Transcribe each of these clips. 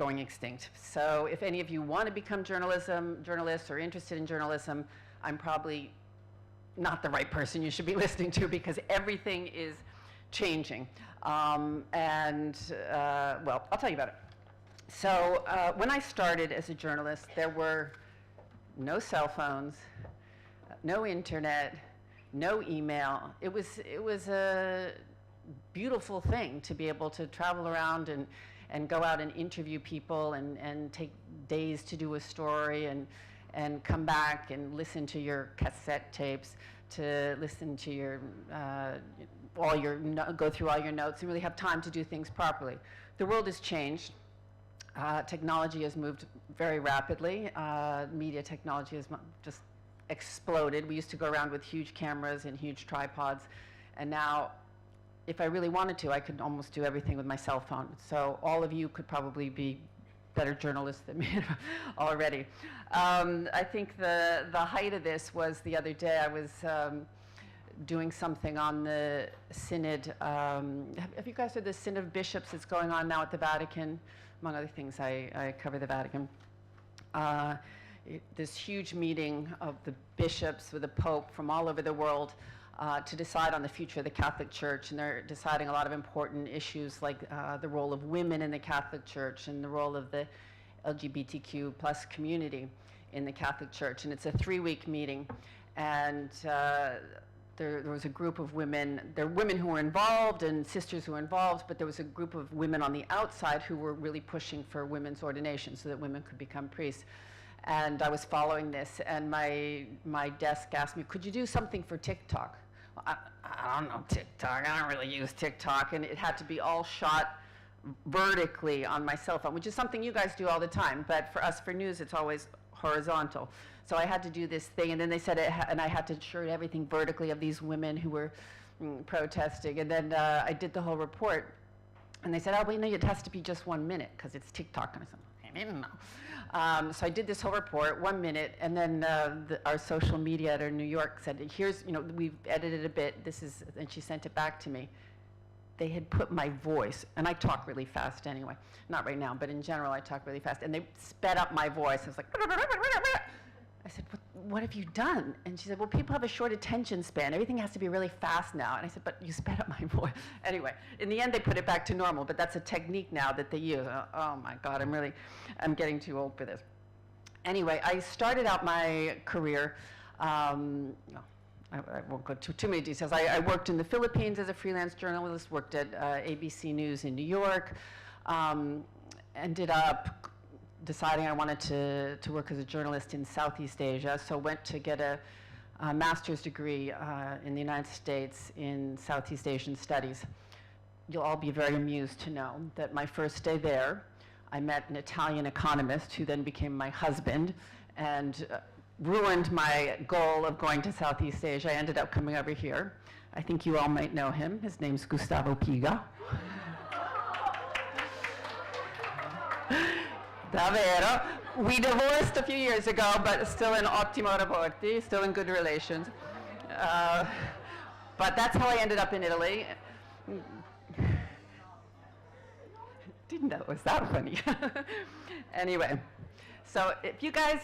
going extinct. So if any of you want to become journalists or interested in journalism, I'm probably not the right person you should be listening to, because everything is changing. Well, I'll tell you about it. So when I started as a journalist, there were no cell phones, no internet, no email. It was a beautiful thing to be able to travel around and go out and interview people and take days to do a story and come back and listen to your cassette tapes, to listen to your, go through all your notes and really have time to do things properly. The world has changed. Technology has moved very rapidly. Media technology has just exploded. We used to go around with huge cameras and huge tripods, and now, if I really wanted to, I could almost do everything with my cell phone. So all of you could probably be better journalists than me already. I think the height of this was the other day. I was doing something on the Synod. Have you guys heard the Synod of Bishops that's going on now at the Vatican? Among other things, I cover the Vatican. This huge meeting of the bishops with the Pope from all over the world to decide on the future of the Catholic Church, and they're deciding a lot of important issues like the role of women in the Catholic Church and the role of the LGBTQ plus community in the Catholic Church. And it's a 3-week meeting, and there was a group of women. There were women who were involved and sisters who were involved, but there was a group of women on the outside who were really pushing for women's ordination so that women could become priests. And I was following this, and my desk asked me, could you do something for TikTok? Well, I don't know TikTok. I don't really use TikTok. And it had to be all shot vertically on my cell phone, which is something you guys do all the time. But for us, for news, it's always horizontal. So I had to do this thing, and then they said, and I had to shoot everything vertically of these women who were protesting. And then I did the whole report, and they said, oh, well, you know, it has to be just 1 minute because it's TikTok. And I said, I didn't know. So I did this whole report, 1 minute, and then our social media editor in New York said, here's, you know, we've edited a bit, this is, and she sent it back to me. They had put my voice, and I talk really fast anyway, not right now, but in general I talk really fast, and they sped up my voice. I was like, I said, what have you done? And she said, well, people have a short attention span. Everything has to be really fast now. And I said, but you sped up my voice. Anyway, in the end, they put it back to normal, but that's a technique now that they use. Oh my God, I'm getting too old for this. Anyway, I started out my career, I won't go too many details. I worked in the Philippines as a freelance journalist, worked at ABC News in New York, ended up deciding I wanted to work as a journalist in Southeast Asia, so went to get a master's degree in the United States in Southeast Asian Studies. You'll all be very amused to know that my first day there, I met an Italian economist who then became my husband and ruined my goal of going to Southeast Asia. I ended up coming over here. I think you all might know him. His name's Gustavo Piga. Davvero. We divorced a few years ago, but still in ottimo rapporti, still in good relations. But that's how I ended up in Italy. Didn't know it was that funny. Anyway, so if you guys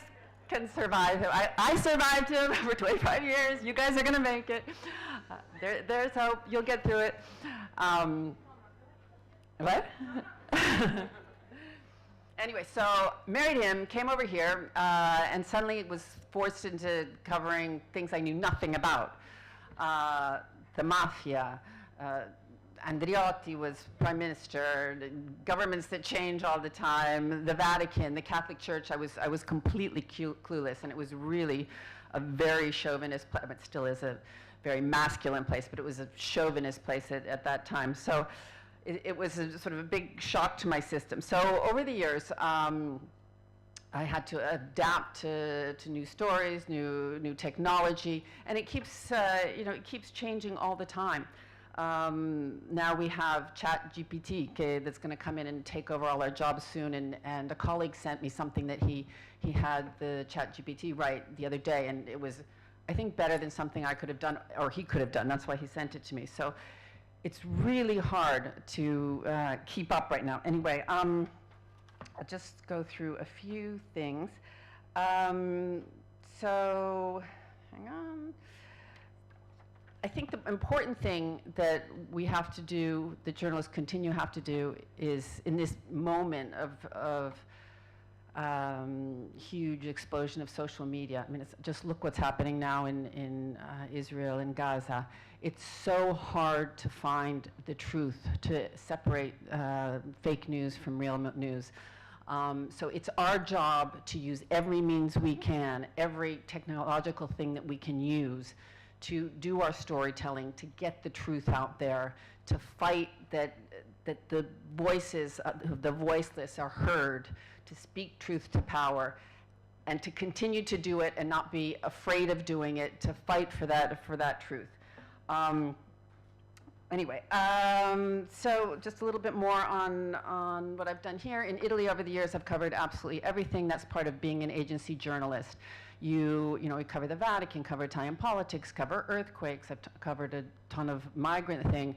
can survive him, I survived him for 25 years. You guys are going to make it. There's hope. You'll get through it. What? Anyway, so married him, came over here, and suddenly was forced into covering things I knew nothing about. The mafia, Andreotti was prime minister, the governments that change all the time, the Vatican, the Catholic Church. I was completely clueless, and it was really a very chauvinist place. It still is a very masculine place, but it was a chauvinist place at that time. So it was a sort of a big shock to my system. So over the years, I had to adapt to new stories, new technology, and it keeps it keeps changing all the time. Now we have ChatGPT that's going to come in and take over all our jobs soon, and a colleague sent me something that he had the ChatGPT write the other day, and it was, I think, better than something I could have done, or he could have done. That's why he sent it to me. So it's really hard to keep up right now. Anyway, I'll just go through a few things. So, hang on. I think the important thing that we have to do, the journalists have to do, is in this moment of huge explosion of social media. I mean, just look what's happening now in Israel and Gaza. It's so hard to find the truth, to separate fake news from real news. So it's our job to use every means we can, every technological thing that we can use to do our storytelling, to get the truth out there, to fight that the voices of the voiceless are heard, to speak truth to power, and to continue to do it and not be afraid of doing it, to fight for that truth. Anyway, so just a little bit more on what I've done here. In Italy over the years, I've covered absolutely everything that's part of being an agency journalist. We cover the Vatican, cover Italian politics, cover earthquakes. I've covered a ton of migrant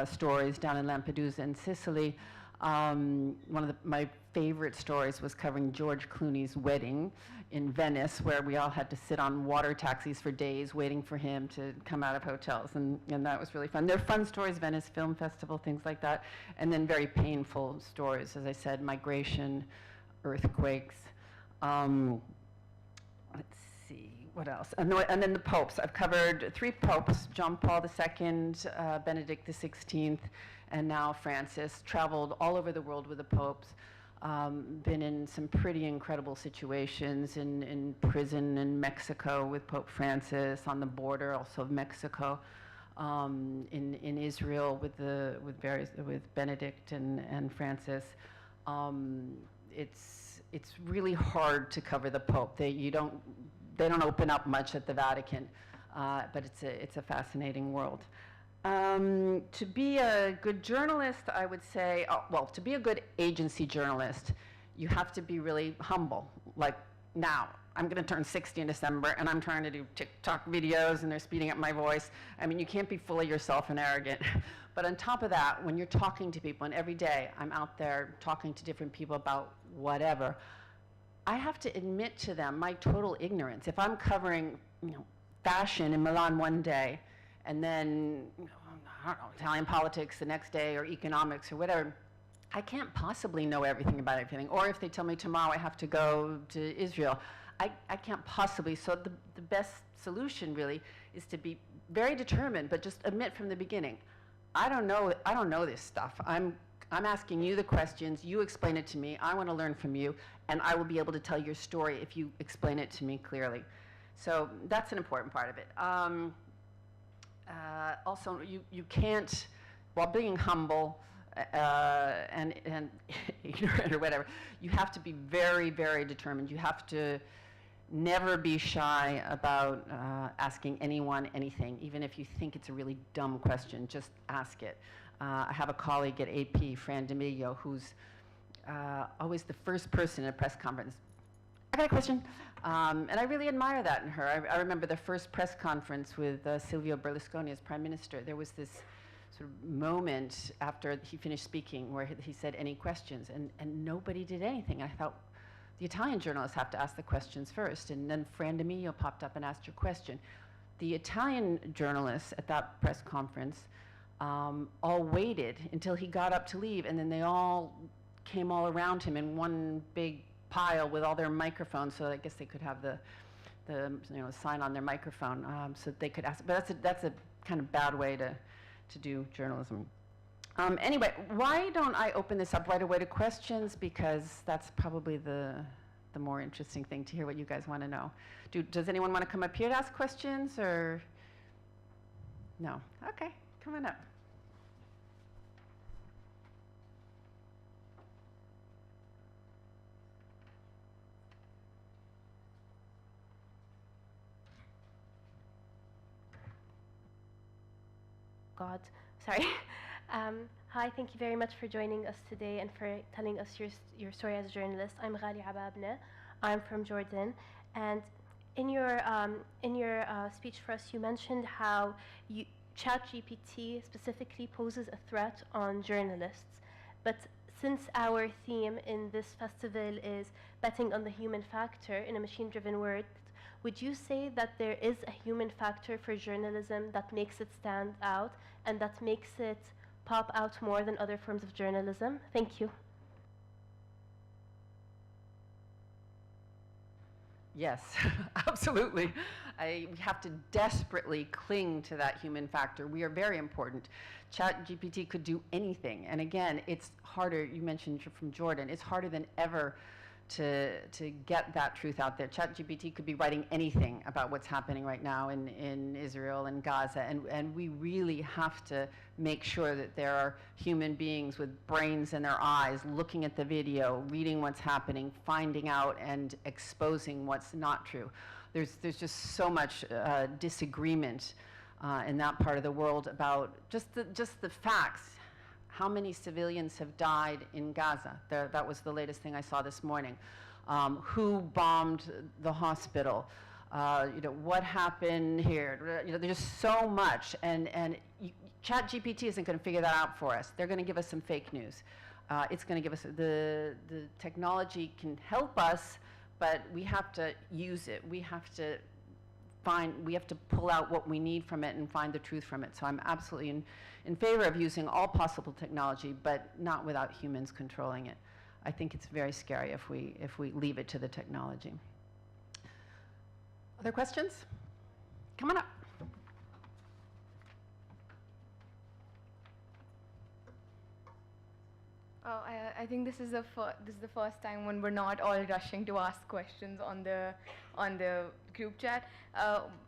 stories down in Lampedusa and Sicily. One of my favorite stories was covering George Clooney's wedding in Venice, where we all had to sit on water taxis for days waiting for him to come out of hotels, and that was really fun. They're fun stories, Venice Film Festival, things like that, and then very painful stories, as I said, migration, earthquakes. Let's see, what else? And then the popes. I've covered 3 popes, John Paul II, Benedict XVI, and now Francis. Traveled all over the world with the popes. Been in some pretty incredible situations, in prison in Mexico with Pope Francis, on the border also of Mexico, in Israel with Benedict and Francis. It's really hard to cover the Pope. They don't open up much at the Vatican, but it's a fascinating world. To be a good journalist, I would say, to be a good agency journalist, you have to be really humble. Like now, I'm going to turn 60 in December, and I'm trying to do TikTok videos, and they're speeding up my voice. I mean, you can't be full of yourself and arrogant. But on top of that, when you're talking to people, and every day I'm out there talking to different people about whatever, I have to admit to them my total ignorance. If I'm covering, fashion in Milan one day, and then, I don't know, Italian politics the next day, or economics, or whatever, I can't possibly know everything about everything. Or if they tell me tomorrow I have to go to Israel, I can't possibly. So the best solution really is to be very determined, but just admit from the beginning, I don't know this stuff. I'm asking you the questions, you explain it to me, I want to learn from you, and I will be able to tell your story if you explain it to me clearly. So that's an important part of it. Also, you can't, while being humble and ignorant or whatever, you have to be very, very determined. You have to never be shy about asking anyone anything, even if you think it's a really dumb question, just ask it. I have a colleague at AP, Fran D'Amelio, who's always the first person at a press conference. I got a question. And I really admire that in her. I remember the first press conference with Silvio Berlusconi as prime minister. There was this sort of moment after he finished speaking where he said, any questions? And nobody did anything. I thought, the Italian journalists have to ask the questions first. And then Fran D'Amelio popped up and asked your question. The Italian journalists at that press conference all waited until he got up to leave, and then they all came all around him in one big pile with all their microphones, so I guess they could have the sign on their microphone, so they could ask. But that's a kind of bad way to do journalism. Anyway, why don't I open this up right away to questions, because that's probably the more interesting thing, to hear what you guys want to know. Does anyone want to come up here to ask questions, or no? Okay, come on up. God, sorry. Hi, thank you very much for joining us today and for telling us your story as a journalist. I'm Ghali Ababna. I'm from Jordan, and in your speech for us, you mentioned how ChatGPT specifically poses a threat on journalists. But since our theme in this festival is betting on the human factor in a machine-driven world, would you say that there is a human factor for journalism that makes it stand out and that makes it pop out more than other forms of journalism? Thank you. Yes, absolutely. We have to desperately cling to that human factor. We are very important. ChatGPT could do anything. And again, it's harder, you mentioned you're from Jordan, it's harder than ever to get that truth out there. ChatGPT could be writing anything about what's happening right now in Israel and Gaza, and we really have to make sure that there are human beings with brains in their eyes looking at the video, reading what's happening, finding out and exposing what's not true. There's just so much disagreement in that part of the world about just the facts. How many civilians have died in Gaza? That was the latest thing I saw this morning. Who bombed the hospital? What happened here? There's so much, and ChatGPT isn't going to figure that out for us. They're going to give us some fake news. It's going to give us the technology can help us, but we have to use it. We have to pull out what we need from it and find the truth from it. So I'm absolutely in favor of using all possible technology, but not without humans controlling it. I think it's very scary if we leave it to the technology. Other questions? Come on up. Oh, I think this is the first time when we're not all rushing to ask questions on the group chat.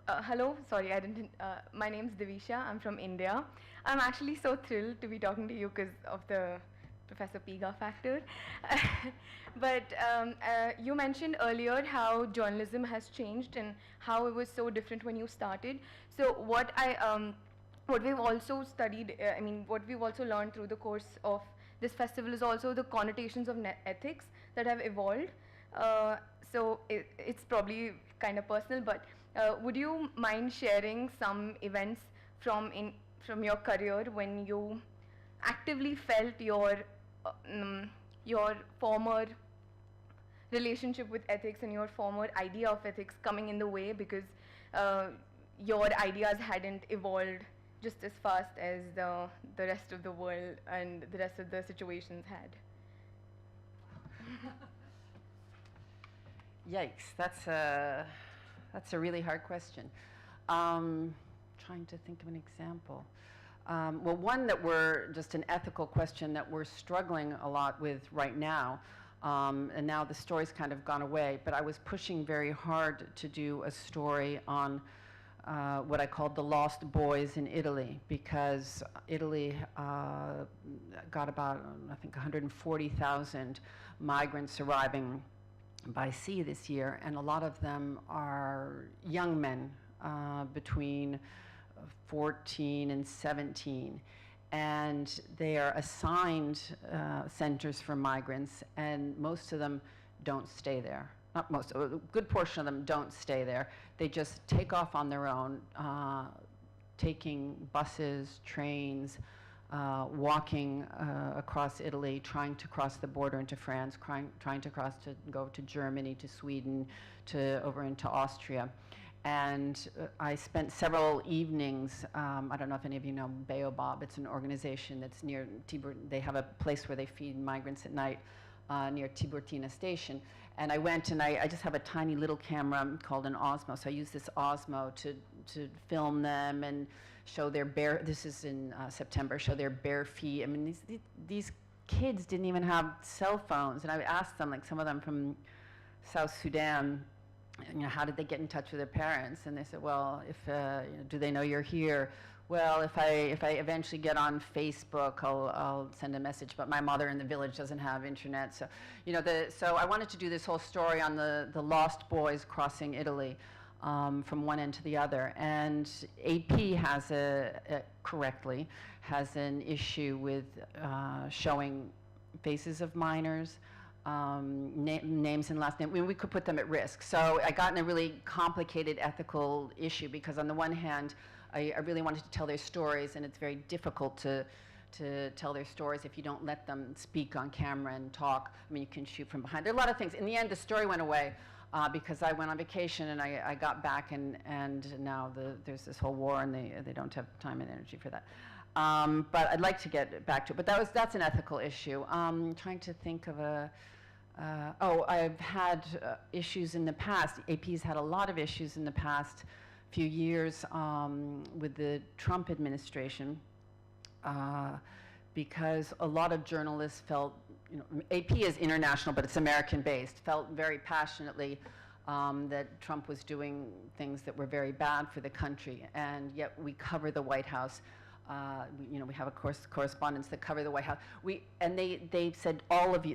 Hello, sorry, I didn't. My name's Divisha. I'm from India. I'm actually so thrilled to be talking to you because of the Professor Piga factor. But you mentioned earlier how journalism has changed and how it was so different when you started. So what we've also studied, what we've also learned through the course of this festival is also the connotations of ethics that have evolved. So it's probably kind of personal, but would you mind sharing some events from your career when you actively felt your former relationship with ethics and your former idea of ethics coming in the way because your ideas hadn't evolved just as fast as the rest of the world and the rest of the situations had? Yikes, that's a really hard question. Trying to think of an example. Well, one just an ethical question that we're struggling a lot with right now, and now the story's kind of gone away, but I was pushing very hard to do a story on what I called the lost boys in Italy, because Italy got about, I think, 140,000 migrants arriving by sea this year, and a lot of them are young men between 14 and 17, and they are assigned centers for migrants, and most of them don't stay there. Not most, a good portion of them don't stay there. They just take off on their own, taking buses, trains, walking across Italy, trying to cross the border into France, trying to go to Germany, to Sweden, over into Austria. And I spent several evenings, I don't know if any of you know Baobab, it's an organization that's near Tiburtina. They have a place where they feed migrants at night near Tiburtina station. And I went and I just have a tiny little camera called an Osmo. So I use this Osmo to film them and show their bare, this is in September, show their bare feet. I mean, these kids didn't even have cell phones. And I asked them, like some of them from South Sudan, how did they get in touch with their parents? And they said, well, do they know you're here? Well, if I eventually get on Facebook, I'll send a message. But my mother in the village doesn't have internet, so so I wanted to do this whole story on the lost boys crossing Italy from one end to the other. And AP has correctly has an issue with showing faces of minors. Names and last name, we could put them at risk. So I got in a really complicated ethical issue because on the one hand, I really wanted to tell their stories, and it's very difficult to to tell their stories if you don't let them speak on camera and talk. I mean, you can shoot from behind. There are a lot of things. In the end, the story went away because I went on vacation and I got back, and now there's this whole war, and they don't have time and energy for that. But I'd like to get back to it. But that's an ethical issue. Trying to think of a. I've had issues in the past. AP's had a lot of issues in the past few years with the Trump administration because a lot of journalists felt, AP is international, but it's American-based, felt very passionately that Trump was doing things that were very bad for the country, and yet we cover the White House. We have correspondents that cover the White House. They said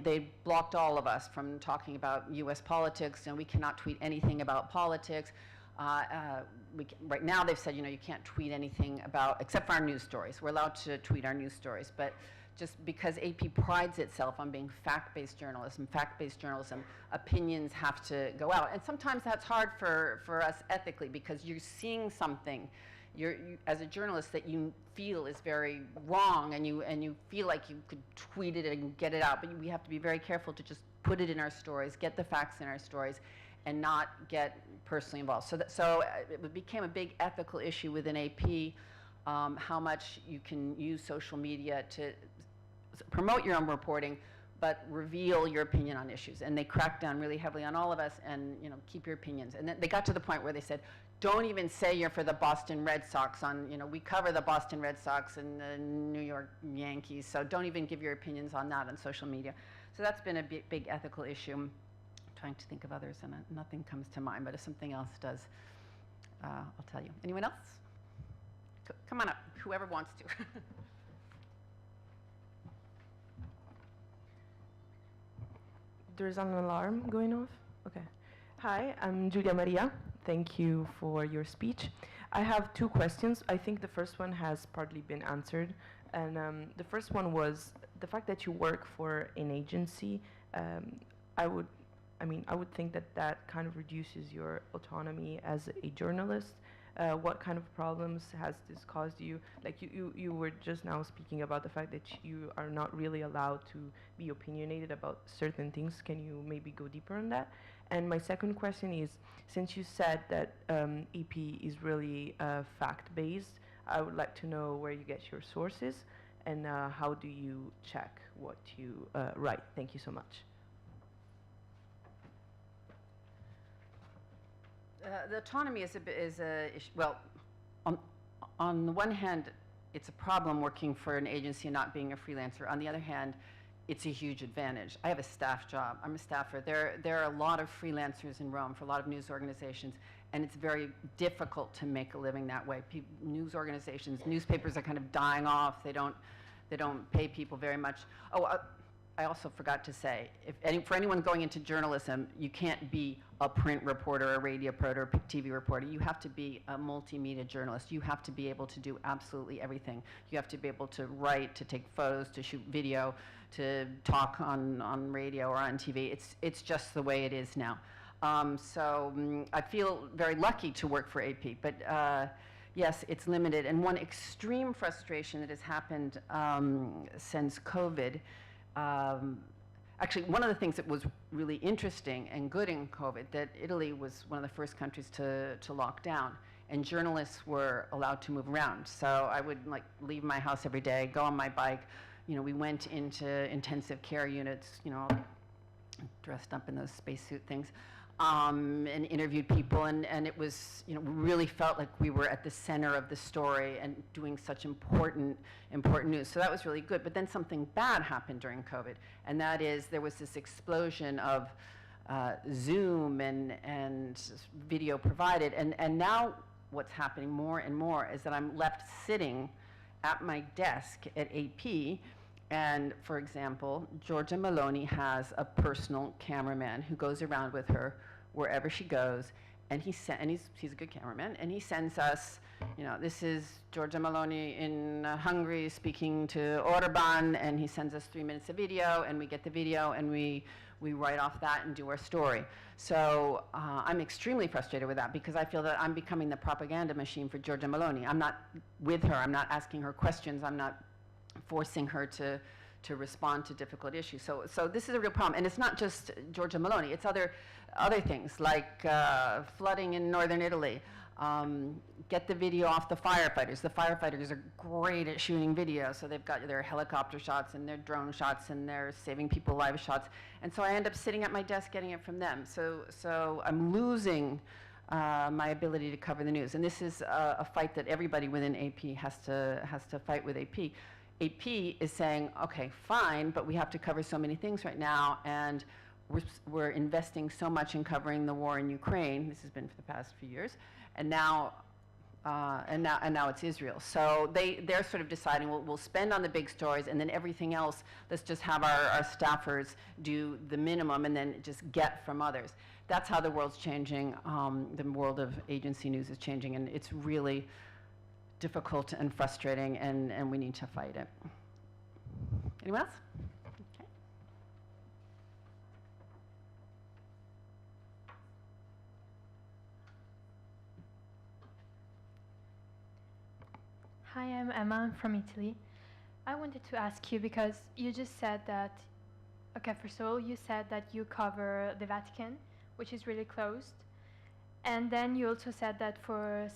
they blocked all of us from talking about U.S. politics, and we cannot tweet anything about politics. Right now they've said, you can't tweet anything except for our news stories. We're allowed to tweet our news stories, but just because AP prides itself on being fact-based journalism, opinions have to go out. And sometimes that's hard for us ethically because you're seeing something as a journalist that you feel is very wrong, and you feel like you could tweet it and get it out, but we have to be very careful to just put it in our stories, get the facts in our stories, and not get personally involved. So it became a big ethical issue within AP, how much you can use social media to promote your own reporting, but reveal your opinion on issues. And they cracked down really heavily on all of us, and keep your opinions. And then they got to the point where they said, don't even say you're for the Boston Red Sox we cover the Boston Red Sox and the New York Yankees, so don't even give your opinions on that on social media. So that's been a big ethical issue. I'm trying to think of others, and nothing comes to mind, but if something else does, I'll tell you. Anyone else? Come on up, whoever wants to. There's an alarm going off? Okay. Hi, I'm Julia Maria. Thank you for your speech. I have two questions. I think the first one has partly been answered. And the first one was the fact that you work for an agency. I would think that kind of reduces your autonomy as a journalist. What kind of problems has this caused you? Like you were just now speaking about the fact that you are not really allowed to be opinionated about certain things. Can you maybe go deeper on that? And my second question is, since you said that EP is really fact-based, I would like to know where you get your sources and how do you check what you write. Thank you so much. The autonomy is a issue. Well, on the one hand, it's a problem working for an agency and not being a freelancer. On the other hand, it's a huge advantage. I have a staff job. I'm a staffer. There are a lot of freelancers in Rome for a lot of news organizations, and it's very difficult to make a living that way. News organizations, newspapers are kind of dying off. They don't pay people very much. I also forgot to say, for anyone going into journalism, you can't be a print reporter, a radio reporter, a TV reporter. You have to be a multimedia journalist. You have to be able to do absolutely everything. You have to be able to write, to take photos, to shoot video, to talk on radio or on TV. It's just the way it is now. I feel very lucky to work for AP, but yes, it's limited. And one extreme frustration that has happened since COVID, actually, one of the things that was really interesting and good in COVID, that Italy was one of the first countries to lock down, and journalists were allowed to move around. So I would leave my house every day, go on my bike. We went into intensive care units, dressed up in those spacesuit things, and interviewed people, and it was, really felt like we were at the center of the story and doing such important news. So that was really good. But then something bad happened during COVID, and that is there was this explosion of Zoom and video provided, and now what's happening more and more is that I'm left sitting at my desk at AP, and for example, Giorgia Meloni has a personal cameraman who goes around with her wherever she goes, and he's a good cameraman, and he sends us, this is Giorgia Meloni in Hungary speaking to Orban, and he sends us 3 minutes of video, and we get the video, and we write off that and do our story. So I'm extremely frustrated with that because I feel that I'm becoming the propaganda machine for Giorgia Meloni. I'm not with her, I'm not asking her questions, I'm not forcing her to respond to difficult issues. So this is a real problem, and it's not just Giorgia Meloni. It's other things like flooding in northern Italy. Get the video off the firefighters. The firefighters are great at shooting video, so they've got their helicopter shots and their drone shots and their saving people live shots. And so I end up sitting at my desk getting it from them. So I'm losing my ability to cover the news. And this is a fight that everybody within AP has to fight with AP. AP is saying, okay, fine, but we have to cover so many things right now, and we're investing so much in covering the war in Ukraine. This has been for the past few years, and now it's Israel. So they're sort of deciding, well, we'll spend on the big stories, and then everything else, let's just have our staffers do the minimum, and then just get from others. That's how the world's changing. The world of agency news is changing, and it's really difficult and frustrating, and we need to fight it. Anyone else? Okay. Hi, I'm Emma. I'm from Italy. I wanted to ask you, because you just said that, okay, first of all, you said that you cover the Vatican, which is really closed. And then you also said that for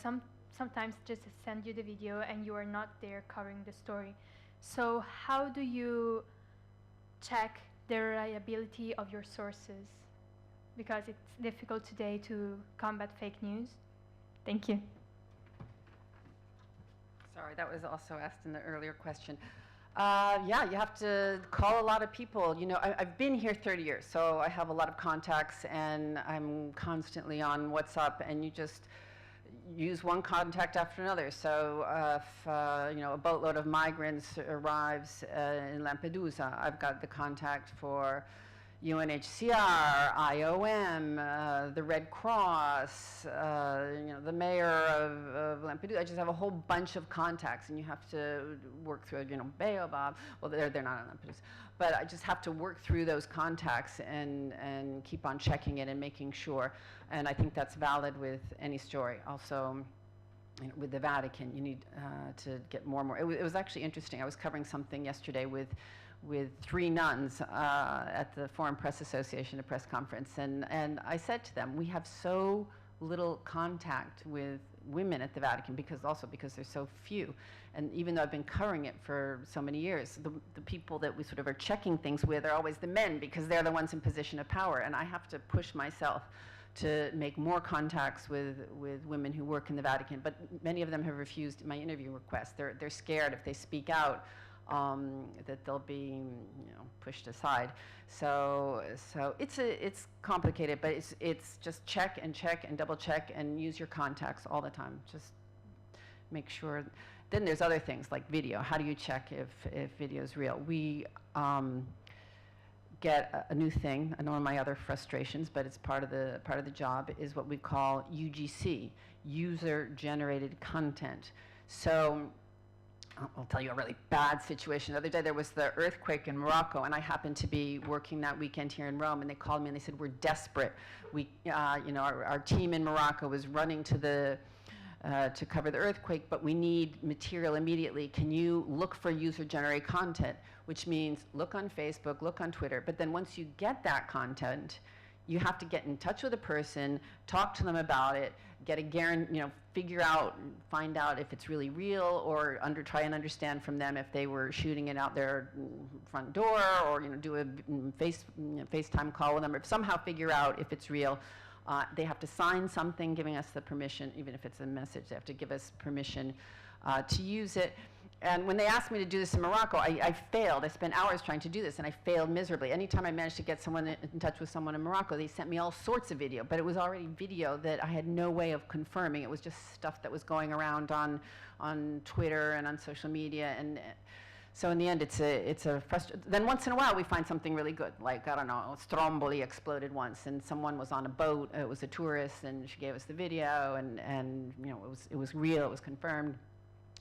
sometimes just send you the video and you are not there covering the story. So how do you check the reliability of your sources? Because it's difficult today to combat fake news. Thank you. Sorry, that was also asked in the earlier question. Yeah, you have to call a lot of people. You know, I've been here 30 years, so I have a lot of contacts, and I'm constantly on WhatsApp, and you just use one contact after another. So if you know, a boatload of migrants arrives in Lampedusa, I've got the contact for UNHCR, IOM, the Red Cross, you know, the mayor of Lampedusa. I just have a whole bunch of contacts, and you have to work through, you know, Baobab. Well, they're not on Lampedusa. But I just have to work through those contacts and keep on checking it and making sure. And I think that's valid with any story. Also, you know, with the Vatican, you need to get more and more. It was actually interesting. I was covering something yesterday with 3 nuns at the Foreign Press Association, a press conference, and I said to them, we have so little contact with women at the Vatican because there's so few. And even though I've been covering it for so many years, the people that we sort of are checking things with are always the men, because they're the ones in position of power. And I have to push myself to make more contacts with women who work in the Vatican. But many of them have refused my interview request. They're scared if they speak out that they'll be, you know, pushed aside. So it's complicated, but it's just check and double check and use your contacts all the time. Just make sure. Then there's other things like video. How do you check if video is real? We get a new thing. One of my other frustrations, but it's part of the job, is what we call UGC, user-generated content. So I'll tell you a really bad situation. The other day there was the earthquake in Morocco, and I happened to be working that weekend here in Rome, and they called me and they said, we're desperate. We, you know, our team in Morocco was running to cover the earthquake, but we need material immediately. Can you look for user-generated content? Which means look on Facebook, look on Twitter, but then once you get that content, you have to get in touch with a person, talk to them about it, get a guarantee, you know, find out if it's really real, or try and understand from them if they were shooting it out their front door, or, you know, do a FaceTime call with them, or somehow figure out if it's real. They have to sign something giving us the permission, even if it's a message. They have to give us permission to use it. And when they asked me to do this in Morocco, I failed. I spent hours trying to do this, and I failed miserably. Anytime I managed to get someone in touch with someone in Morocco, they sent me all sorts of video, but it was already video that I had no way of confirming. It was just stuff that was going around on Twitter and on social media, and so in the end, it's a Then once in a while, we find something really good, like, I don't know, Stromboli exploded once, and someone was on a boat. It was a tourist, and she gave us the video, and you know, it was real. It was confirmed.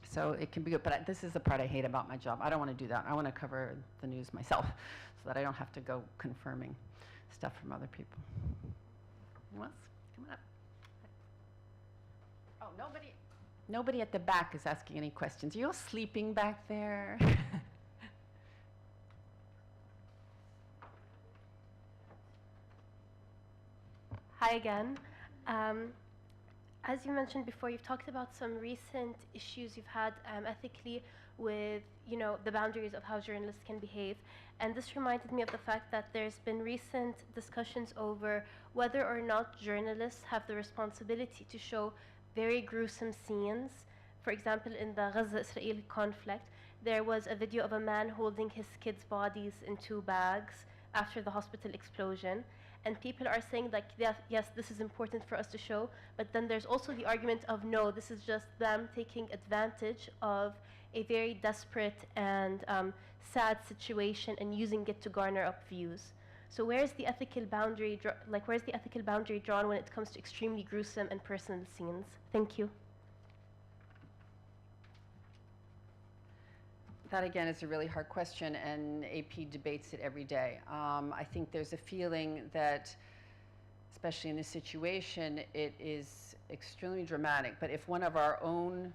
So it can be good, but this is the part I hate about my job. I don't want to do that. I want to cover the news myself so that I don't have to go confirming stuff from other people. Anyone else? Come on up. Oh, nobody at the back is asking any questions. Are you all sleeping back there? Hi again. As you mentioned before, you've talked about some recent issues you've had ethically with, the boundaries of how journalists can behave. And this reminded me of the fact that there's been recent discussions over whether or not journalists have the responsibility to show very gruesome scenes. For example, in the Gaza-Israel conflict, there was a video of a man holding his kids' bodies in 2 bags after the hospital explosion. And people are saying like, yes, this is important for us to show, but then there's also the argument of no, this is just them taking advantage of a very desperate and sad situation and using it to garner up views. So where's the ethical boundary, where's the ethical boundary drawn when it comes to extremely gruesome and personal scenes? Thank you. That again is a really hard question, and AP debates it every day. I think there's a feeling that, especially in this situation, it is extremely dramatic. But if one of our own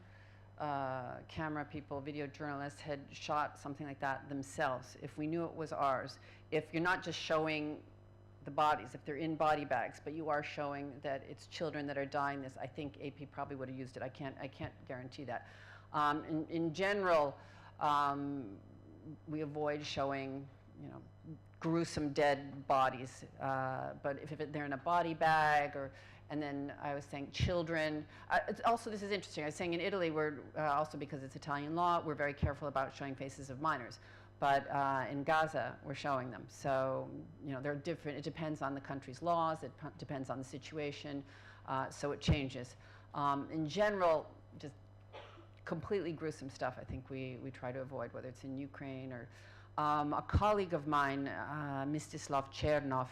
camera people, video journalists, had shot something like that themselves, if we knew it was ours, if you're not just showing the bodies, if they're in body bags, but you are showing that it's children that are dying, I think AP probably would have used it. I can't guarantee that. In general, we avoid showing, gruesome dead bodies. But if they're in a body bag, and then I was saying children. Also, this is interesting. I was saying in Italy, we're also, because it's Italian law, we're very careful about showing faces of minors. But in Gaza, we're showing them. So, they're different. It depends on the country's laws. It depends on the situation. So it changes. In general, just completely gruesome stuff, I think we try to avoid, whether it's in Ukraine or a colleague of mine, Mstislav Chernov,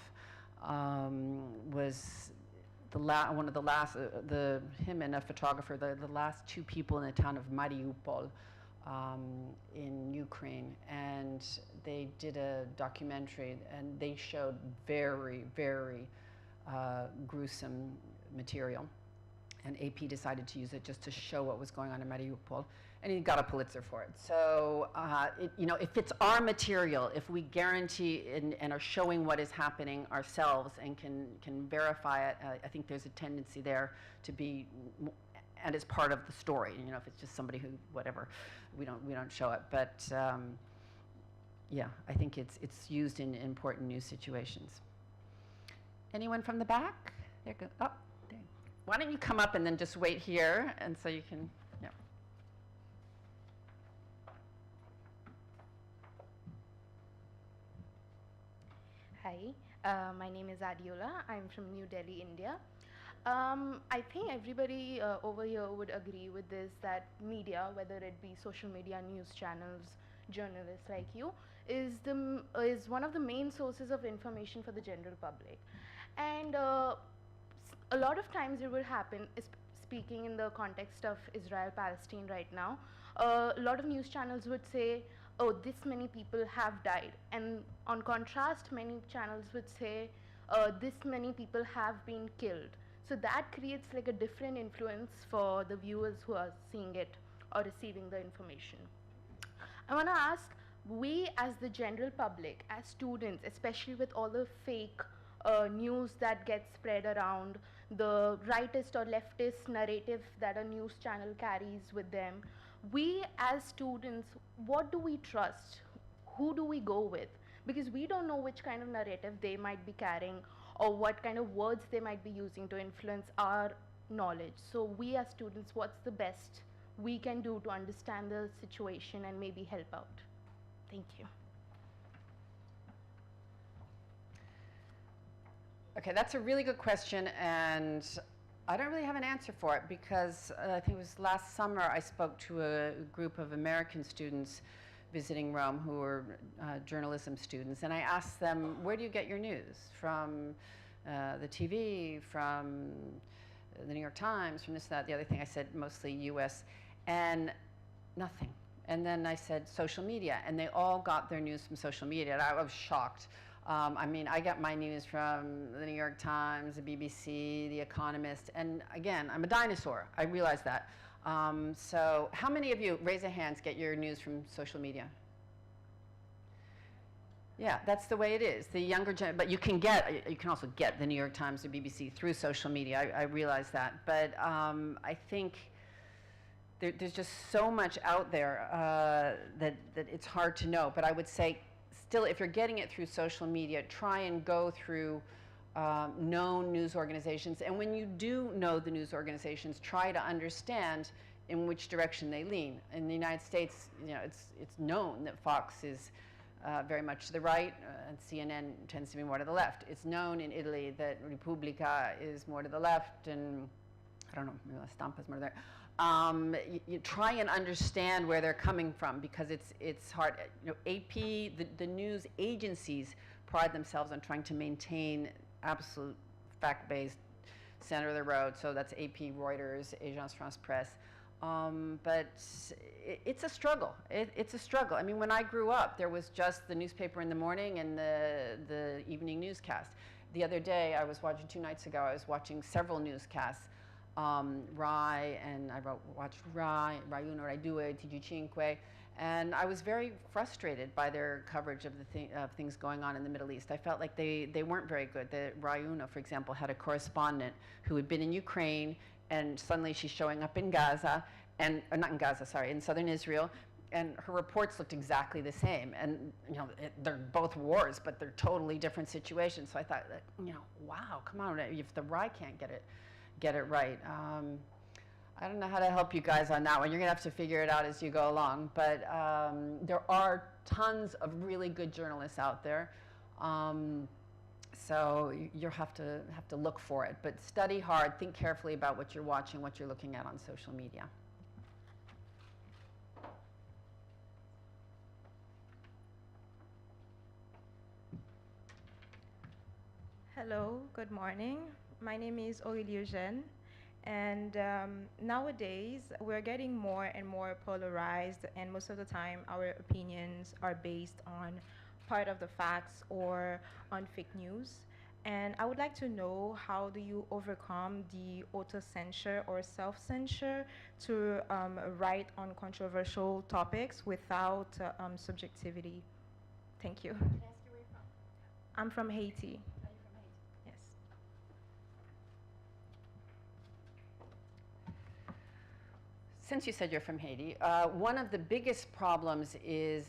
was one of the last, him and a photographer, the last 2 people in the town of Mariupol in Ukraine, and they did a documentary, and they showed very, very gruesome material. And AP decided to use it just to show what was going on in Mariupol, and he got a Pulitzer for it. So, if it's our material, if we guarantee and are showing what is happening ourselves and can verify it, I think there's a tendency there to be, and it's part of the story. If it's just somebody who, whatever, we don't show it. But yeah, I think it's used in important news situations. Anyone from the back? There go. Oh. Why don't you come up and then just wait here, and so you can, yeah. Hi, my name is Adiola. I'm from New Delhi, India. I think everybody over here would agree with this, that media, whether it be social media, news channels, journalists like you, is one of the main sources of information for the general public. And a lot of times it would happen, speaking in the context of Israel-Palestine right now, a lot of news channels would say, oh, this many people have died. And on contrast, many channels would say, this many people have been killed. So that creates like a different influence for the viewers who are seeing it or receiving the information. I want to ask, we as the general public, as students, especially with all the fake news that gets spread around, the rightist or leftist narrative that a news channel carries with them, we as students, what do we trust? Who do we go with? Because we don't know which kind of narrative they might be carrying or what kind of words they might be using to influence our knowledge. So we as students, what's the best we can do to understand the situation and maybe help out? Thank you. Okay, that's a really good question, and I don't really have an answer for it, because I think it was last summer I spoke to a group of American students visiting Rome who were journalism students, and I asked them, where do you get your news? From the TV, from the New York Times, from this, that, the other thing. I said mostly US, and nothing. And then I said social media, and they all got their news from social media, and I was shocked. I mean, I got my news from the New York Times, the BBC, The Economist, and again, I'm a dinosaur. I realize that. So how many of you, raise your hands, get your news from social media? Yeah, that's the way it is. The younger but you can also get the New York Times or BBC through social media. I realize that, but I think there's just so much out there that it's hard to know. But I would say, still, if you're getting it through social media, try and go through known news organizations. And when you do know the news organizations, try to understand in which direction they lean. In the United States, it's known that Fox is very much to the right, and CNN tends to be more to the left. It's known in Italy that Repubblica is more to the left, and I don't know, maybe Stampa is more to there. You try and understand where they're coming from, because it's hard. AP, the news agencies pride themselves on trying to maintain absolute fact-based, center of the road. So that's AP, Reuters, Agence France-Presse. But it's a struggle. It's a struggle. I mean, when I grew up, there was just the newspaper in the morning and the evening newscast. The other day, I was watching, 2 nights ago, I was watching several newscasts. Rai, and I watched Rai, Rai Uno, Rai Due, TG5, and I was very frustrated by their coverage of things going on in the Middle East. I felt like they weren't very good. The Rai Uno, for example, had a correspondent who had been in Ukraine, and suddenly she's showing up in Gaza, and not in Gaza, sorry, in southern Israel, and her reports looked exactly the same. And they're both wars, but they're totally different situations. So I thought, wow, come on, if the Rai can't get it right. I don't know how to help you guys on that one. You're gonna have to figure it out as you go along. But there are tons of really good journalists out there. So you'll have to look for it. But study hard, think carefully about what you're watching, what you're looking at on social media. Hello, good morning. My name is Aurélie Eugène, and nowadays we're getting more and more polarized, and most of the time our opinions are based on part of the facts or on fake news. And I would like to know, how do you overcome the auto-censure or self-censure to write on controversial topics without subjectivity? Thank you. Can I ask you where you're from? I'm from Haiti. Yes. Since you said you're from Haiti, one of the biggest problems is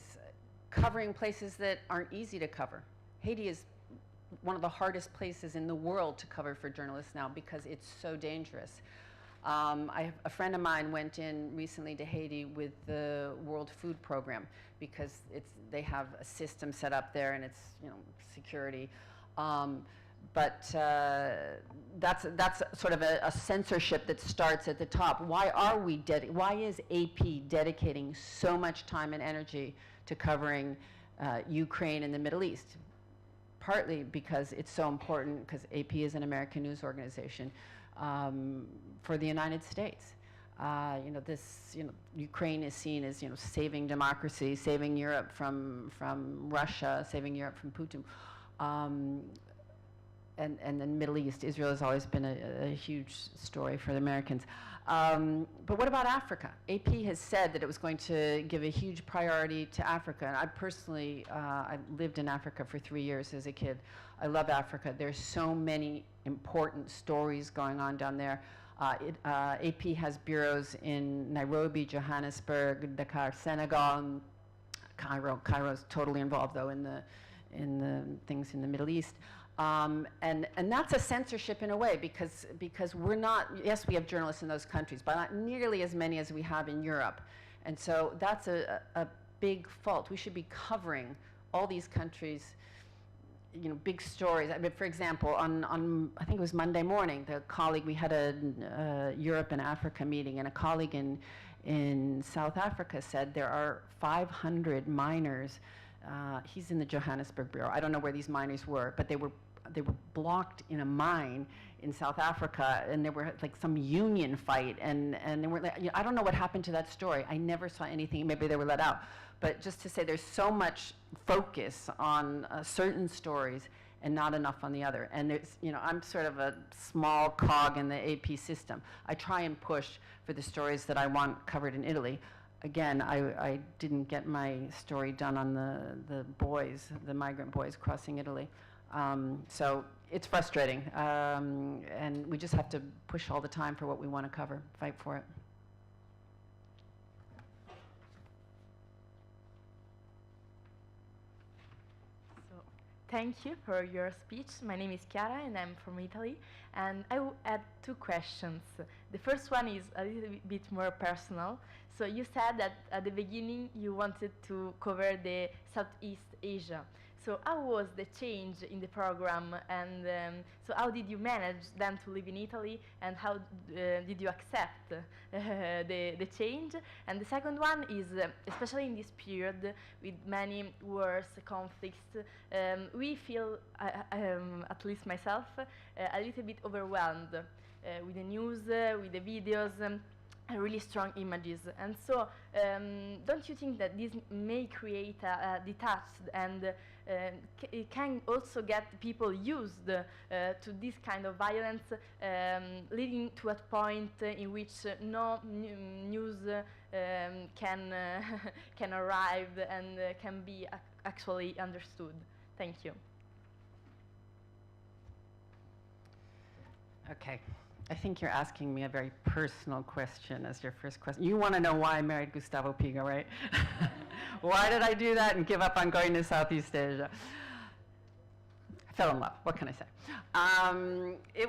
covering places that aren't easy to cover. Haiti is one of the hardest places in the world to cover for journalists now because it's so dangerous. A friend of mine went in recently to Haiti with the World Food Program because they have a system set up there, and it's security. But that's sort of a censorship that starts at the top. Why is AP dedicating so much time and energy to covering Ukraine and the Middle East? Partly because it's so important, because AP is an American news organization for the United States. Ukraine is seen as saving democracy, saving Europe from Russia, saving Europe from Putin. And the Middle East, Israel has always been a huge story for the Americans. But what about Africa? AP has said that it was going to give a huge priority to Africa. And I personally, I lived in Africa for 3 years as a kid. I love Africa. There's so many important stories going on down there. AP has bureaus in Nairobi, Johannesburg, Dakar, Senegal, Cairo. Cairo's totally involved, though, in the things in the Middle East. And that's a censorship in a way, because we're not, yes, we have journalists in those countries, but not nearly as many as we have in Europe. And so that's a big fault. We should be covering all these countries, big stories. I mean, for example, on I think it was Monday morning, we had a Europe and Africa meeting, and a colleague in South Africa said there are 500 miners. He's in the Johannesburg Bureau. I don't know where these miners were, but they were blocked in a mine in South Africa, and there were like some union fight, and they were I don't know what happened to that story. I never saw anything. Maybe they were let out. But just to say, there's so much focus on certain stories and not enough on the other. And there's, I'm sort of a small cog in the AP system. I try and push for the stories that I want covered in Italy. again, I didn't get my story done on the boys, the migrant boys crossing Italy. So it's frustrating, and we just have to push all the time for what we want to cover, fight for it. Thank you for your speech. My name is Chiara and I'm from Italy. And I had two questions. The first one is a little bit more personal. So you said that at the beginning you wanted to cover the Southeast Asia. So how was the change in the program, and so how did you manage then to live in Italy, and how did you accept the change? And the second one is, especially in this period with many wars, conflicts, we feel, at least myself, a little bit overwhelmed with the news, with the videos, really strong images. And so don't you think that this may create a detached and it can also get people used to this kind of violence, leading to a point in which no news can can arrive and can be actually understood? Thank you. Okay. I think you're asking me a very personal question as your first question. You want to know why I married Gustavo Piga, right? Why did I do that and give up on going to Southeast Asia? I fell in love. What can I say?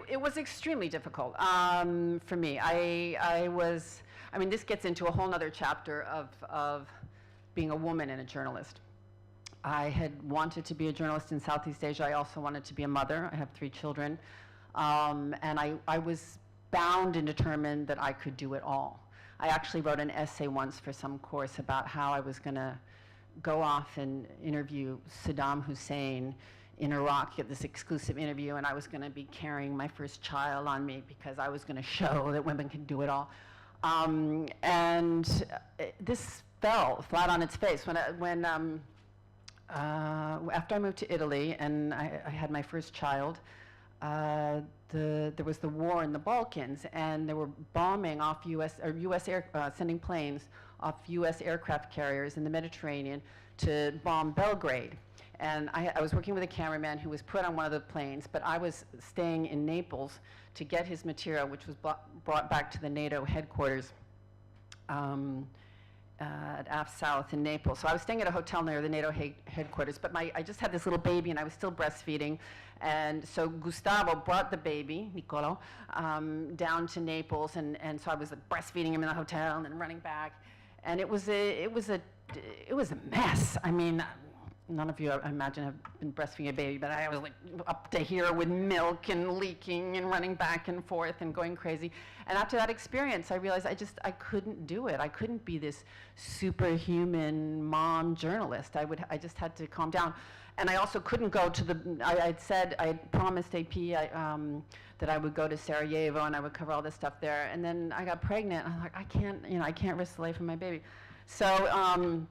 It was extremely difficult for me. I mean, this gets into a whole other chapter of being a woman and a journalist. I had wanted to be a journalist in Southeast Asia. I also wanted to be a mother. I have 3 children. And I was bound and determined that I could do it all. I actually wrote an essay once for some course about how I was going to go off and interview Saddam Hussein in Iraq, get this exclusive interview, and I was going to be carrying my first child on me because I was going to show that women can do it all. This fell flat on its face. After I moved to Italy and I had my first child, there was the war in the Balkans, and they were bombing off sending planes off U.S. aircraft carriers in the Mediterranean to bomb Belgrade. And I was working with a cameraman who was put on one of the planes, but I was staying in Naples to get his material, which was brought back to the NATO headquarters at AF South in Naples. So I was staying at a hotel near the NATO headquarters, but I just had this little baby and I was still breastfeeding. And so Gustavo brought the baby, Niccolo, down to Naples, and so I was breastfeeding him in the hotel and then running back. And it was a mess. I mean, none of you, I imagine, have been breastfeeding a baby, but I was like up to here with milk and leaking and running back and forth and going crazy. And after that experience, I realized I couldn't do it. I couldn't be this superhuman mom journalist. I just had to calm down. And I also couldn't go to I had promised AP that I would go to Sarajevo and I would cover all this stuff there. And then I got pregnant. I'm like, I can't risk the life of my baby. So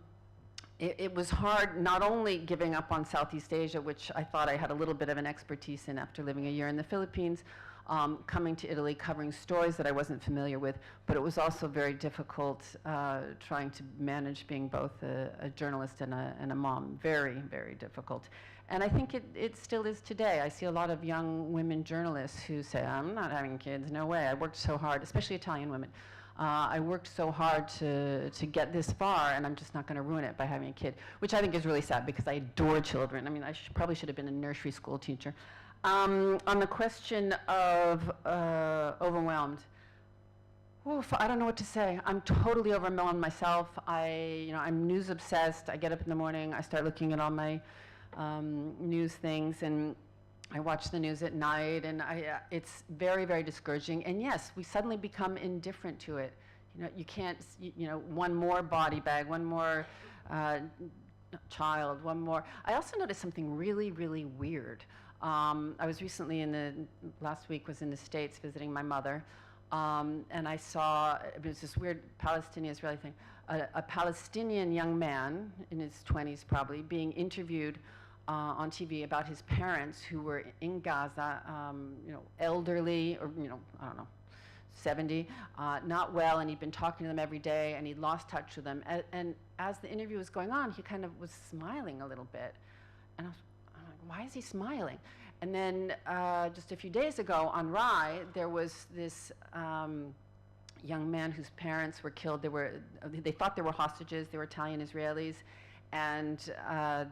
it was hard, not only giving up on Southeast Asia, which I thought I had a little bit of an expertise in after living a year in the Philippines, coming to Italy, covering stories that I wasn't familiar with, but it was also very difficult trying to manage being both a journalist and a mom. Very, very difficult. And I think it still is today. I see a lot of young women journalists who say, I'm not having kids, no way. I worked so hard, especially Italian women. I worked so hard to get this far, and I'm just not going to ruin it by having a kid, which I think is really sad because I adore children. I mean, I probably should have been a nursery school teacher. On the question of overwhelmed, I don't know what to say. I'm totally overwhelmed myself. I'm news obsessed. I get up in the morning, I start looking at all my news things, and I watch the news at night, and it's very, very discouraging. And yes, we suddenly become indifferent to it. You can't, one more body bag, one more child, one more. I also noticed something really, really weird. I was recently last week was in the States visiting my mother, and I saw, it was this weird Palestinian-Israeli thing, a Palestinian young man in his 20s probably being interviewed on TV about his parents who were in Gaza, elderly, or, I don't know, 70, not well, and he'd been talking to them every day, and he'd lost touch with them. And as the interview was going on, he kind of was smiling a little bit. And I'm like, why is he smiling? And then just a few days ago on Rai, there was this young man whose parents were killed. They thought they were hostages. They were Italian Israelis. And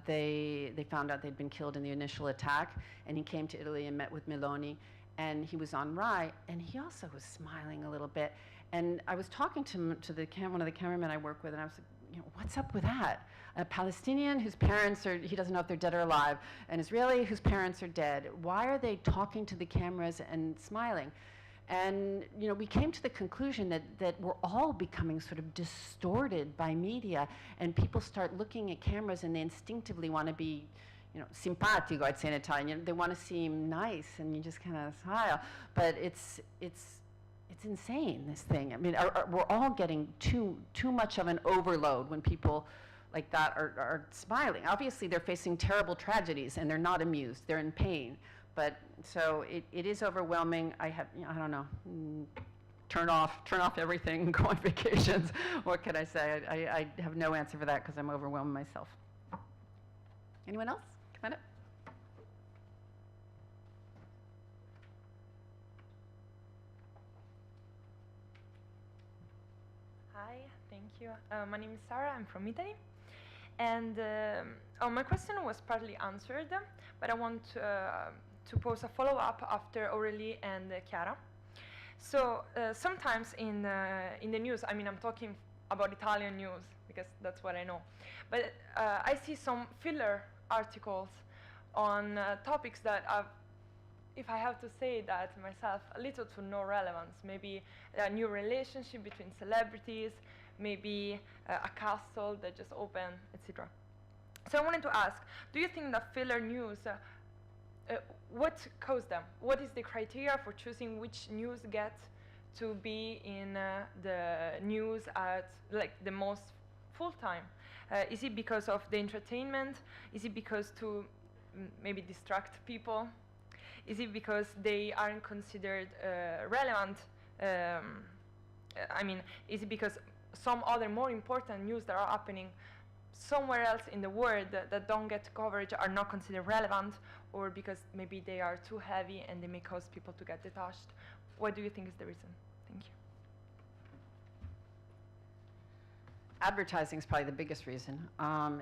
they found out they'd been killed in the initial attack. And he came to Italy and met with Meloni. And he was on Rai, and he also was smiling a little bit. And I was talking to one of the cameramen I work with, and I was like, you know, what's up with that? A Palestinian whose parents are, he doesn't know if they're dead or alive, an Israeli whose parents are dead. Why are they talking to the cameras and smiling? And you know, we came to the conclusion that we're all becoming sort of distorted by media, and people start looking at cameras and they instinctively want to be, you know, simpatico, I'd say in Italian. You know, they want to seem nice, and you just kind of smile. But it's insane, this thing. I mean, we're all getting too much of an overload when people like that are smiling. Obviously, they're facing terrible tragedies, and they're not amused. They're in pain. But so it is overwhelming. I don't know. Turn off everything, go on vacations. What can I say? I have no answer for that because I'm overwhelmed myself. Anyone else? Come on up. Hi, thank you. My name is Sarah, I'm from Italy. And my question was partly answered, but I want to pose a follow-up after Aurélie and Chiara. So sometimes in the news, I mean, I'm talking about Italian news because that's what I know, but I see some filler articles on topics that have, if I have to say that myself, a little to no relevance. Maybe a new relationship between celebrities, maybe a castle that just opened, etc. So I wanted to ask, do you think that filler news, what caused them? What is the criteria for choosing which news get to be in the news at like the most full time? Is it because of the entertainment? Is it because to maybe distract people? Is it because they aren't considered relevant? I mean, is it because some other more important news that are happening somewhere else in the world that don't get coverage are not considered relevant, or because maybe they are too heavy and they may cause people to get detached? What do you think is the reason? Thank you. Advertising is probably the biggest reason.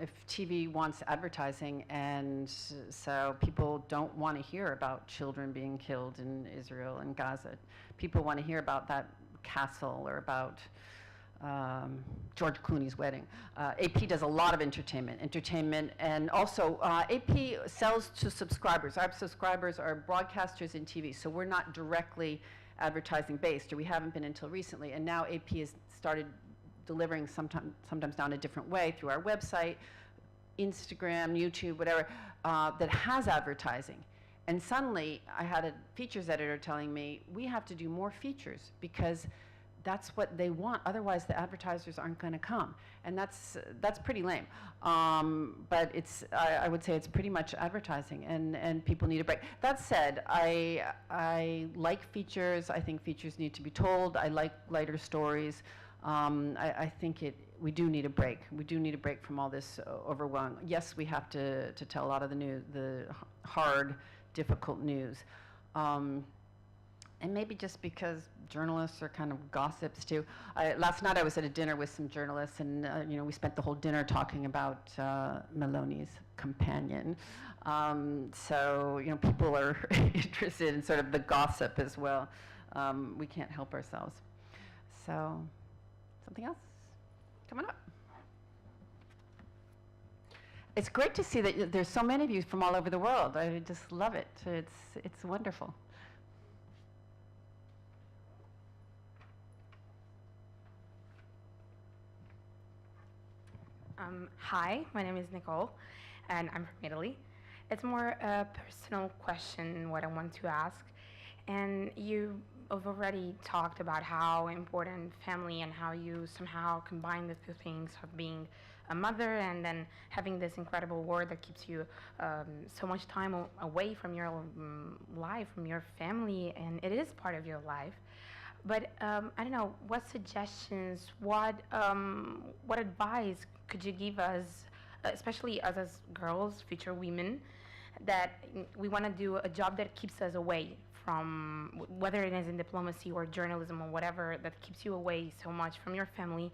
If TV wants advertising, and so people don't want to hear about children being killed in Israel and Gaza. People want to hear about that castle or about George Clooney's wedding. AP does a lot of entertainment, and also AP sells to subscribers. Our subscribers are broadcasters in TV, so we're not directly advertising based, or we haven't been until recently. And now AP has started delivering sometimes down a different way through our website, Instagram, YouTube, whatever, that has advertising. And suddenly, I had a features editor telling me, we have to do more features because that's what they want. Otherwise, the advertisers aren't going to come. And that's pretty lame. But I would say it's pretty much advertising, and people need a break. That said, I like features. I think features need to be told. I like lighter stories. I think we do need a break. We do need a break from all this overwhelm. Yes, we have to tell a lot of the hard, difficult news. And maybe just because journalists are kind of gossips too. Last night I was at a dinner with some journalists, and you know, we spent the whole dinner talking about Meloni's companion. So you know, people are interested in sort of the gossip as well. We can't help ourselves. So, something else? Come on up. It's great to see that there's so many of you from all over the world. I just love it. It's wonderful. Hi, my name is Nicole, and I'm from Italy. It's more a personal question, what I want to ask. And you have already talked about how important family and how you somehow combine the two things of being a mother and then having this incredible work that keeps you so much time away from your life, from your family, and it is part of your life. But I don't know, what suggestions, what advice could you give us, especially us as girls, future women, that we want to do a job that keeps us away from, whether it is in diplomacy or journalism or whatever, that keeps you away so much from your family.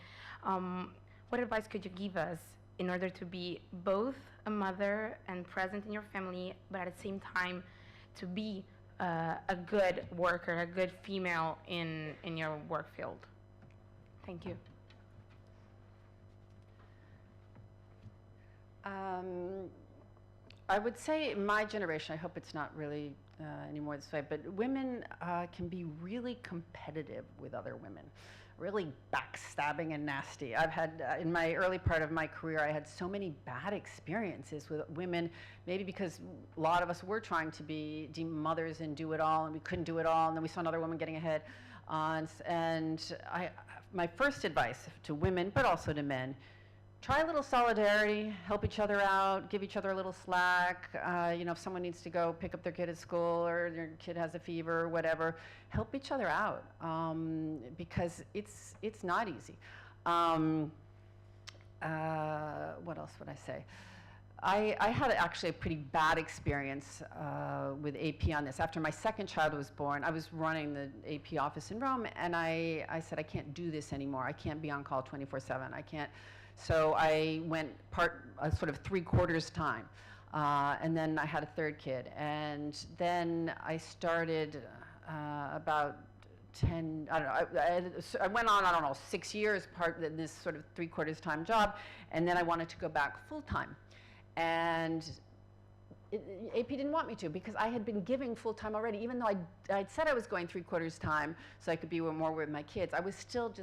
What advice could you give us in order to be both a mother and present in your family, but at the same time to be a good worker, a good female in your work field? Thank you. I would say my generation, I hope it's not really anymore this way, but women can be really competitive with other women, really backstabbing and nasty. I've had, in my early part of my career, I had so many bad experiences with women, maybe because a lot of us were trying to be mothers and do it all, and we couldn't do it all, and then we saw another woman getting ahead. My first advice to women, but also to men, try a little solidarity, help each other out, give each other a little slack. You know, if someone needs to go pick up their kid at school, or their kid has a fever or whatever, help each other out, because it's not easy. What else would I say? I had actually a pretty bad experience with AP on this. After my second child was born, I was running the AP office in Rome, and I said, I can't do this anymore. I can't be on call 24/7. I can't. So I went sort of 3/4 time. And then I had a third kid. And then I started about 10, I don't know, I went on, I don't know, 6 years in this sort of 3/4 time job. And then I wanted to go back full time. And AP didn't want me to, because I had been giving full time already. Even though I'd said I was going 3/4 time so I could be more with my kids, I was still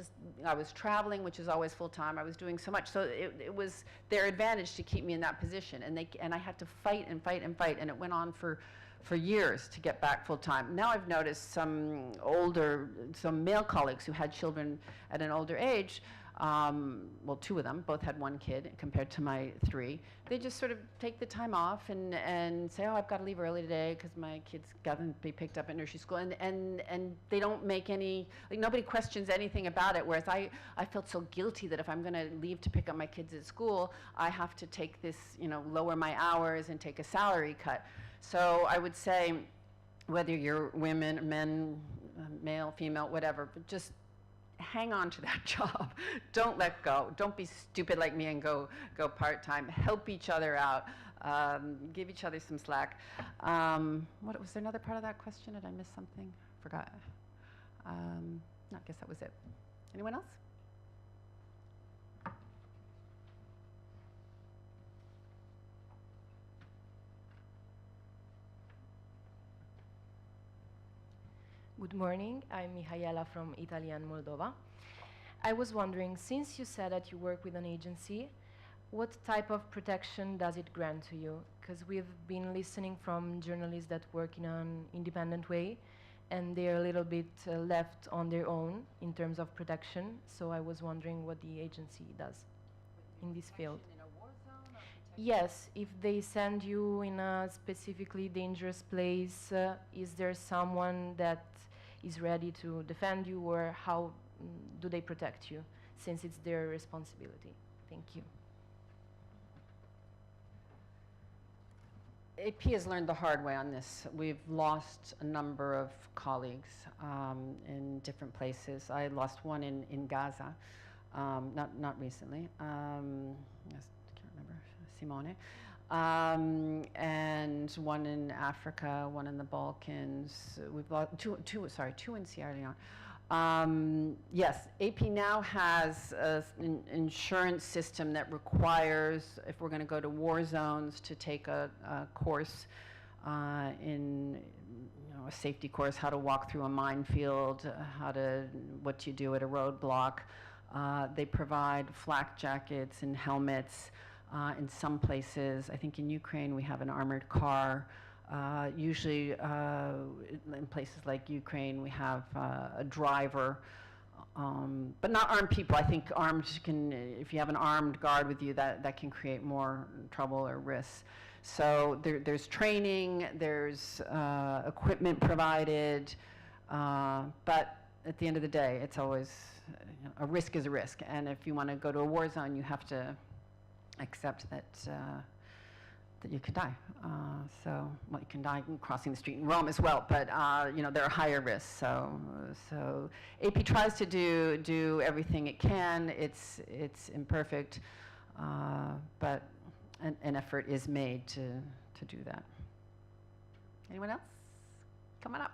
I was traveling, which is always full time. I was doing so much. So it was their advantage to keep me in that position. And I had to fight and fight and fight. And it went on for years to get back full time. Now I've noticed some male colleagues who had children at an older age. Well, 2 of them, both had 1 kid compared to my 3. They just sort of take the time off and say, oh, I've got to leave early today because my kid's got to be picked up at nursery school. And they don't make any, like, nobody questions anything about it. Whereas I felt so guilty that if I'm going to leave to pick up my kids at school, I have to take this, you know, lower my hours and take a salary cut. So I would say, whether you're women, men, male, female, whatever, but just hang on to that job. Don't let go. Don't be stupid like me and go part-time. Help each other out. Give each other some slack. What was there another part of that question? Did I miss something? Forgot. No, I guess that was it. Anyone else? Good morning, I'm Mihaela from Italy and Moldova. I was wondering, since you said that you work with an agency, what type of protection does it grant to you? Because we've been listening from journalists that work in an independent way, and they're a little bit left on their own in terms of protection. So I was wondering what the agency does in this field. In a war zone, or Yes, if they send you in a specifically dangerous place, is there someone that is ready to defend you, or how do they protect you, since it's their responsibility? Thank you. AP has learned the hard way on this. We've lost a number of colleagues in different places. I lost one in Gaza, not recently. Yes, I can't remember, Simone. And one in Africa, one in the Balkans. We've lost two in Sierra Leone. Yes, AP now has an insurance system that requires, if we're going to go to war zones, to take a course in, a safety course, how to walk through a minefield, what you do at a roadblock. They provide flak jackets and helmets. In some places, I think in Ukraine, we have an armored car. Usually in places like Ukraine, we have a driver, but not armed people. I think if you have an armed guard with you, that can create more trouble or risks. So there's training, there's equipment provided, but at the end of the day, it's always, a risk is a risk. And if you want to go to a war zone, you have to accept that that you could die. Well, you can die crossing the street in Rome as well, but there are higher risks. So AP tries to do everything it can. It's imperfect, but an effort is made to do that. Anyone else? Come on up.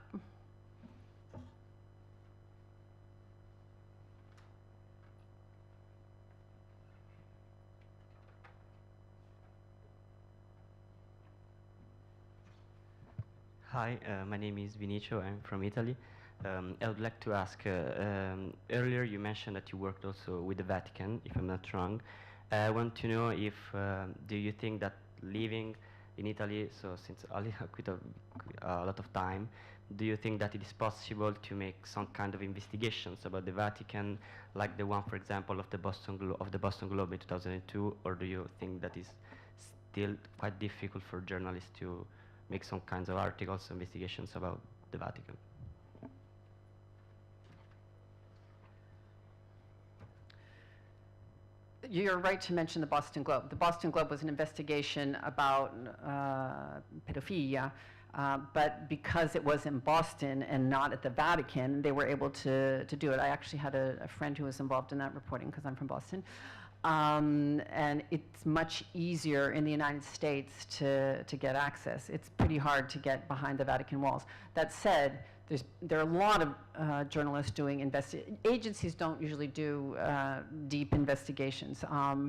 Hi, my name is Vinicio. I'm from Italy. I would like to ask, earlier you mentioned that you worked also with the Vatican, if I'm not wrong. I want to know if, do you think that living in Italy, so since a lot of time, do you think that it is possible to make some kind of investigations about the Vatican, like the one, for example, of the Boston Globe in 2002, or do you think that is still quite difficult for journalists to make some kinds of articles, investigations about the Vatican? You're right to mention the Boston Globe. The Boston Globe was an investigation about pedophilia, but because it was in Boston and not at the Vatican, they were able to do it. I actually had a friend who was involved in that reporting because I'm from Boston. And it's much easier in the United States to get access. It's pretty hard to get behind the Vatican walls. That said, there are a lot of journalists doing agencies don't usually do deep investigations,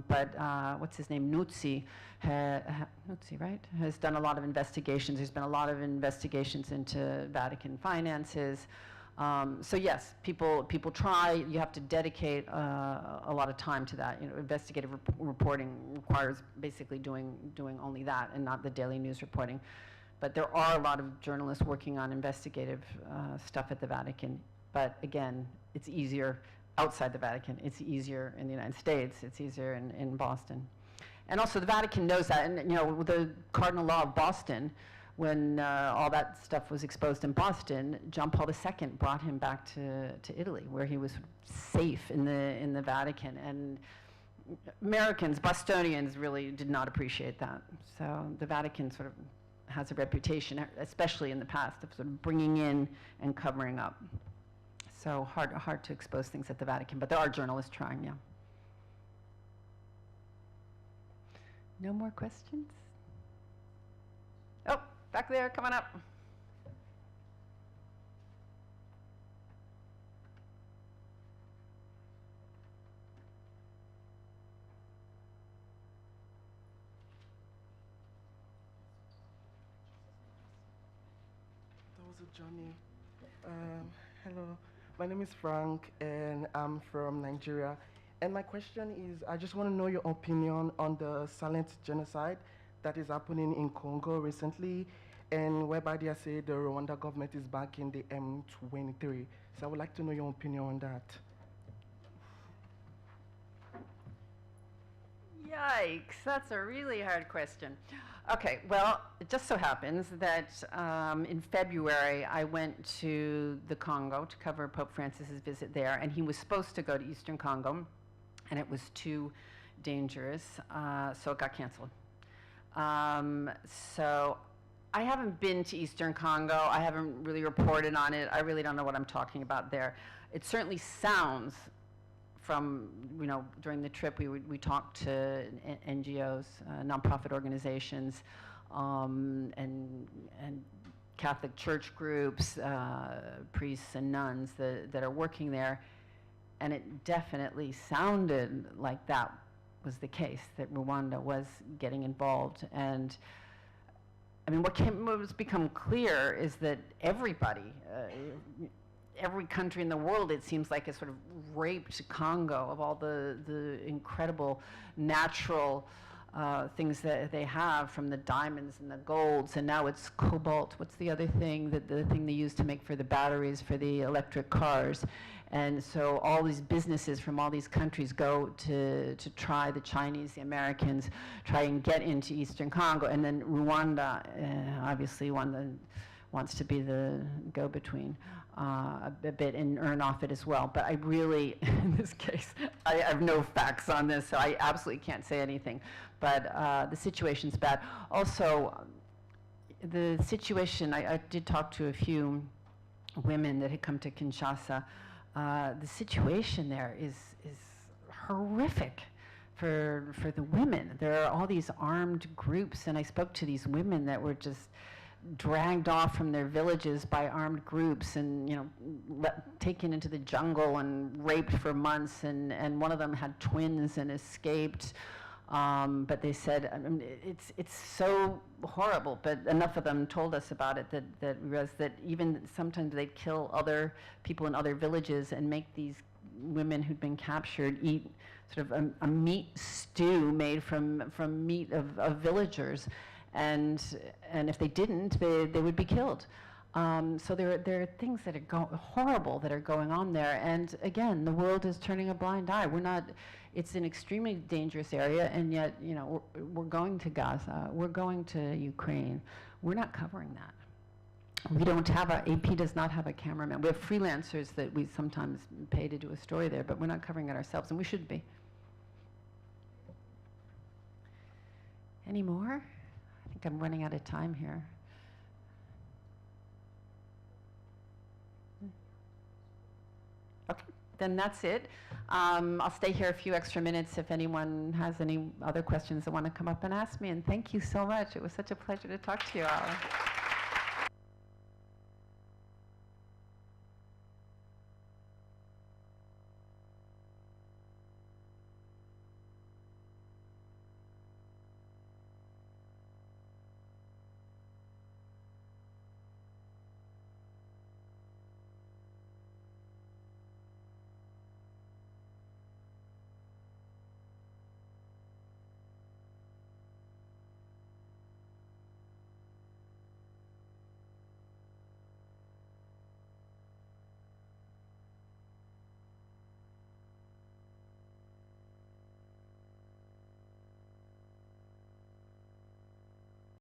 but what's his name, Nuzzi, right, has done a lot of investigations. There's been a lot of investigations into Vatican finances. So yes, people try. You have to dedicate a lot of time to that. Investigative reporting requires basically doing only that and not the daily news reporting. But there are a lot of journalists working on investigative stuff at the Vatican. But again, it's easier outside the Vatican. It's easier in the United States. It's easier in Boston. And also the Vatican knows that. And the Cardinal Law of Boston, when all that stuff was exposed in Boston, John Paul II brought him back to Italy, where he was safe in the Vatican. And Americans, Bostonians, really did not appreciate that. So the Vatican sort of has a reputation, especially in the past, of sort of bringing in and covering up. So hard to expose things at the Vatican, but there are journalists trying, yeah. No more questions? Oh, back there, come on up. That was a journey. Hello, my name is Frank, and I'm from Nigeria. And my question is, I just want to know your opinion on the silent genocide that is happening in Congo recently, and whereby they say the Rwanda government is backing the M23. So I would like to know your opinion on that. Yikes, that's a really hard question. Okay, well, it just so happens that in February I went to the Congo to cover Pope Francis's visit there, and he was supposed to go to Eastern Congo, and it was too dangerous, so it got canceled. So I haven't been to Eastern Congo. I haven't really reported on it. I really don't know what I'm talking about there. It certainly sounds from, during the trip, we talked to NGOs, nonprofit organizations, and Catholic church groups, priests and nuns that are working there, and it definitely sounded like that was the case, that Rwanda was getting involved. And I mean, what has become clear is that everybody, every country in the world, it seems like, has sort of raped Congo of all the incredible natural things that they have, from the diamonds and the golds, and now it's cobalt. What's the other thing, the thing they use to make for the batteries for the electric cars? And so all these businesses from all these countries go to try, the Chinese, the Americans, try and get into Eastern Congo. And then Rwanda, obviously one wants to be the go-between a bit and earn off it as well. But I really, in this case, I have no facts on this, so I absolutely can't say anything. But the situation's bad. Also, the situation, I did talk to a few women that had come to Kinshasa. The situation there is horrific for the women. There are all these armed groups, and I spoke to these women that were just dragged off from their villages by armed groups and, you know, taken into the jungle and raped for months, and one of them had twins and escaped. But they said, I mean, it's so horrible, but enough of them told us about it that even sometimes they'd kill other people in other villages and make these women who'd been captured eat sort of a meat stew made from meat of villagers. And if they didn't, they would be killed. So there are things that are horrible that are going on there. And again, the world is turning a blind eye. It's an extremely dangerous area, and yet, you know, we're going to Gaza, we're going to Ukraine. We're not covering that. We don't have AP does not have a cameraman. We have freelancers that we sometimes pay to do a story there, but we're not covering it ourselves, and we should be. Any more? I think I'm running out of time here. Okay, then that's it. I'll stay here a few extra minutes if anyone has any other questions they want to come up and ask me, and thank you so much. It was such a pleasure to talk to you all.